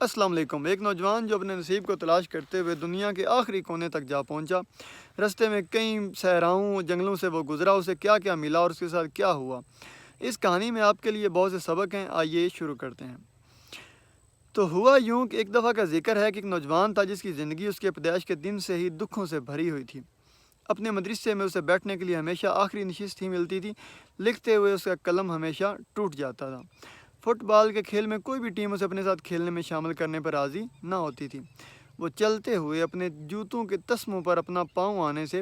السلام علیکم۔ ایک نوجوان جو اپنے نصیب کو تلاش کرتے ہوئے دنیا کے آخری کونے تک جا پہنچا۔ رستے میں کئی صحراؤں جنگلوں سے وہ گزرا، اسے کیا کیا ملا اور اس کے ساتھ کیا ہوا، اس کہانی میں آپ کے لیے بہت سے سبق ہیں۔ آئیے شروع کرتے ہیں۔ تو ہوا یوں کہ ایک دفعہ کا ذکر ہے کہ ایک نوجوان تھا جس کی زندگی اس کے پیدائش کے دن سے ہی دکھوں سے بھری ہوئی تھی۔ اپنے مدرسے میں اسے بیٹھنے کے لیے ہمیشہ آخری نشست ہی ملتی تھی۔ لکھتے ہوئے اس کا قلم ہمیشہ ٹوٹ جاتا تھا۔ فٹ بال کے کھیل میں کوئی بھی ٹیم اسے اپنے ساتھ کھیلنے میں شامل کرنے پر راضی نہ ہوتی تھی۔ وہ چلتے ہوئے اپنے جوتوں کے تسموں پر اپنا پاؤں آنے سے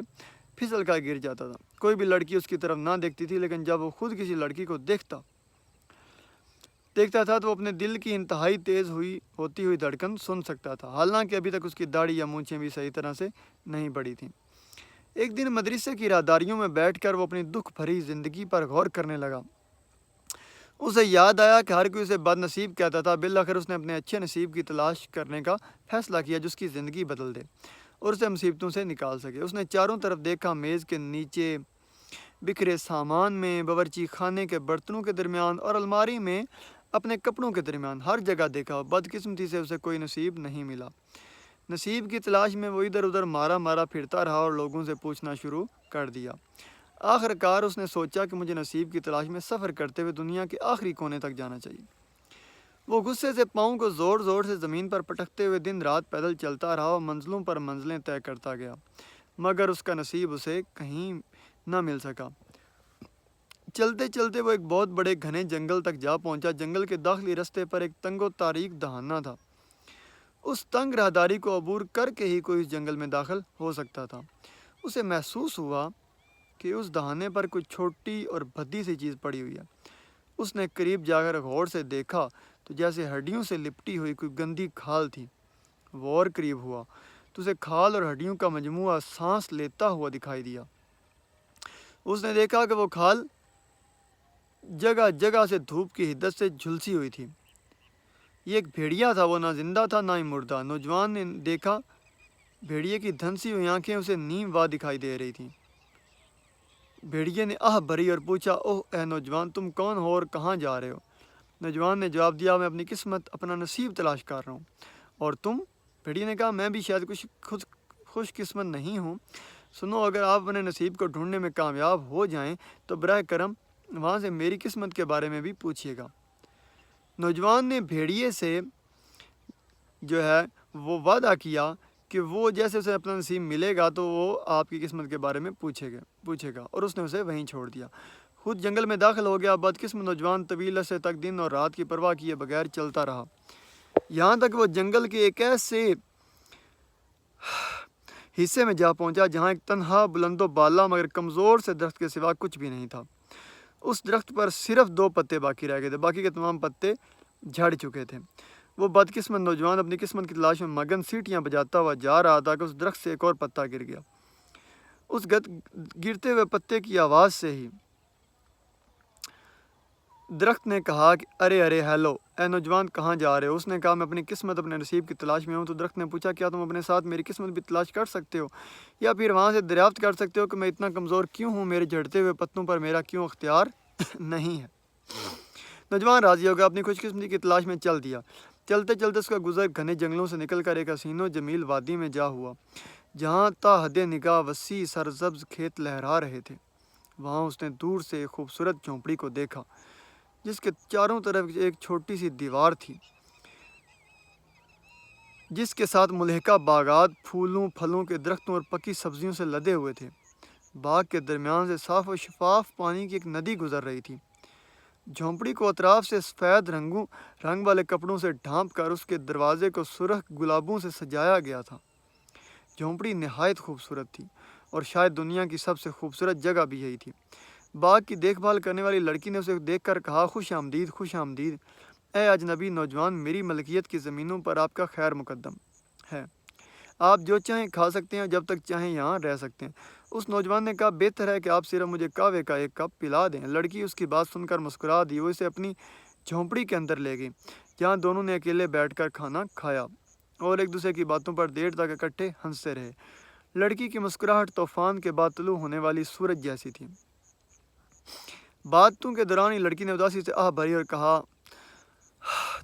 پھسل کر گر جاتا تھا۔ کوئی بھی لڑکی اس کی طرف نہ دیکھتی تھی، لیکن جب وہ خود کسی لڑکی کو دیکھتا تھا تو وہ اپنے دل کی انتہائی تیز ہوتی ہوئی دھڑکن سن سکتا تھا، حالانکہ ابھی تک اس کی داڑھی یا مونچھیں بھی صحیح طرح سے نہیں بڑھی تھیں۔ ایک دن مدرسے کی راہداریوں میں بیٹھ کر وہ اپنی دکھ بھری زندگی پر غور کرنے لگا۔ اسے یاد آیا کہ ہر کوئی اسے بد نصیب کہتا تھا۔ بالآخر اس نے اپنے اچھے نصیب کی تلاش کرنے کا فیصلہ کیا جو اس کی زندگی بدل دے اور اسے مصیبتوں سے نکال سکے۔ اس نے چاروں طرف دیکھا، میز کے نیچے بکھرے سامان میں، باورچی خانے کے برتنوں کے درمیان اور الماری میں اپنے کپڑوں کے درمیان، ہر جگہ دیکھا۔ بدقسمتی سے اسے کوئی نصیب نہیں ملا۔ نصیب کی تلاش میں وہ ادھر ادھر مارا پھرتا رہا اور لوگوں سے پوچھنا شروع کر دیا۔ آخر کار اس نے سوچا کہ مجھے نصیب کی تلاش میں سفر کرتے ہوئے دنیا کے آخری کونے تک جانا چاہیے۔ وہ غصے سے پاؤں کو زور زور سے زمین پر پٹکتے ہوئے دن رات پیدل چلتا رہا اور منزلوں پر منزلیں طے کرتا گیا، مگر اس کا نصیب اسے کہیں نہ مل سکا۔ چلتے چلتے وہ ایک بہت بڑے گھنے جنگل تک جا پہنچا۔ جنگل کے داخلی رستے پر ایک تنگ و تاریک دہانہ تھا۔ اس تنگ راہداری کو عبور کر کے ہی کوئی اس جنگل میں داخل ہو سکتا تھا۔ اسے محسوس ہوا کہ اس دہانے پر کوئی چھوٹی اور بھدی سی چیز پڑی ہوئی ہے۔ اس نے قریب جا کر غور سے دیکھا تو جیسے ہڈیوں سے لپٹی ہوئی کوئی گندی کھال تھی۔ وہ اور قریب ہوا تو اسے کھال اور ہڈیوں کا مجموعہ سانس لیتا ہوا دکھائی دیا۔ اس نے دیکھا کہ وہ کھال جگہ جگہ سے دھوپ کی حدت سے جھلسی ہوئی تھی۔ یہ ایک بھیڑیا تھا، وہ نہ زندہ تھا نہ ہی مردہ۔ نوجوان نے دیکھا بھیڑیے کی دھنسی ہوئی آنکھیں اسے نیم وا دکھائی دے رہی تھیں۔ بھیڑیے نے آہ بھری اور پوچھا، اوہ اے نوجوان، تم کون ہو اور کہاں جا رہے ہو؟ نوجوان نے جواب دیا، میں اپنی قسمت، اپنا نصیب تلاش کر رہا ہوں۔ اور تم؟ بھیڑیے نے کہا، میں بھی شاید کچھ خوش قسمت نہیں ہوں۔ سنو، اگر آپ اپنے نصیب کو ڈھونڈنے میں کامیاب ہو جائیں تو براہ کرم وہاں سے میری قسمت کے بارے میں بھی پوچھیے گا۔ نوجوان نے بھیڑیے سے وہ وعدہ کیا کہ وہ جیسے اسے اپنا نصیب ملے گا تو وہ آپ کی قسمت کے بارے میں پوچھے گا، اور اس نے اسے وہیں چھوڑ دیا۔ خود جنگل میں داخل ہو گیا۔ بدقسمت نوجوان طویل عرصے تک دن اور رات کی پرواہ کیے بغیر چلتا رہا، یہاں تک وہ جنگل کے ایک ایسے حصے میں جا پہنچا جہاں ایک تنہا بلند و بالا مگر کمزور سے درخت کے سوا کچھ بھی نہیں تھا۔ اس درخت پر صرف 2 پتے باقی رہ گئے تھے، باقی کے تمام پتے جھڑ چکے تھے۔ وہ بدقسمت نوجوان اپنی قسمت کی تلاش میں مگن سیٹیاں بجاتا ہوا جا رہا تھا کہ اس درخت سے ایک اور پتا گر گیا۔ اس گرتے ہوئے پتے کی آواز سے ہی درخت نے کہا کہ ارے ہیلو، اے نوجوان، کہاں جا رہے ہو؟ اس نے کہا، میں اپنی قسمت، اپنے نصیب کی تلاش میں ہوں۔ تو درخت نے پوچھا، کیا تم اپنے ساتھ میری قسمت بھی تلاش کر سکتے ہو، یا پھر وہاں سے دریافت کر سکتے ہو کہ میں اتنا کمزور کیوں ہوں، میرے جھڑتے ہوئے پتوں پر میرا کیوں اختیار نہیں ہے؟ نوجوان راضی ہو گیا، اپنی خوش قسمتی کی تلاش میں چل دیا۔ چلتے چلتے اس کا گزر گھنے جنگلوں سے نکل کر ایک حسین و جمیل وادی میں جا ہوا، جہاں تا حد نگاہ وسیع سرسبز کھیت لہرا رہے تھے۔ وہاں اس نے دور سے ایک خوبصورت جھونپڑی کو دیکھا جس کے چاروں طرف ایک چھوٹی سی دیوار تھی، جس کے ساتھ ملحقہ باغات پھولوں پھلوں کے درختوں اور پکی سبزیوں سے لدے ہوئے تھے۔ باغ کے درمیان سے صاف و شفاف پانی کی ایک ندی گزر رہی تھی۔ جھونپڑی کو اطراف سے سفید رنگ والے کپڑوں سے ڈھانپ کر اس کے دروازے کو سرخ گلابوں سے سجایا گیا تھا۔ جھونپڑی نہایت خوبصورت تھی اور شاید دنیا کی سب سے خوبصورت جگہ بھی یہی تھی۔ باغ کی دیکھ بھال کرنے والی لڑکی نے اسے دیکھ کر کہا، خوش آمدید، خوش آمدید، اے اجنبی نوجوان، میری ملکیت کی زمینوں پر آپ کا خیر مقدم ہے۔ آپ جو چاہیں کھا سکتے ہیں، جب تک چاہیں یہاں رہ سکتے ہیں۔ اس نوجوان نے کہا، بہتر ہے کہ آپ صرف مجھے قہوے کا ایک کپ پلا دیں۔ لڑکی اس کی بات سن کر مسکرا دی۔ وہ اسے اپنی جھونپڑی کے اندر لے گئی، جہاں دونوں نے اکیلے بیٹھ کر کھانا کھایا اور ایک دوسرے کی باتوں پر دیر تک اکٹھے ہنستے رہے۔ لڑکی کی مسکراہٹ طوفان کے بعد طلوع ہونے والی سورج جیسی تھی۔ باتوں کے دوران ہی لڑکی نے اداسی سے آہ بھری اور کہا،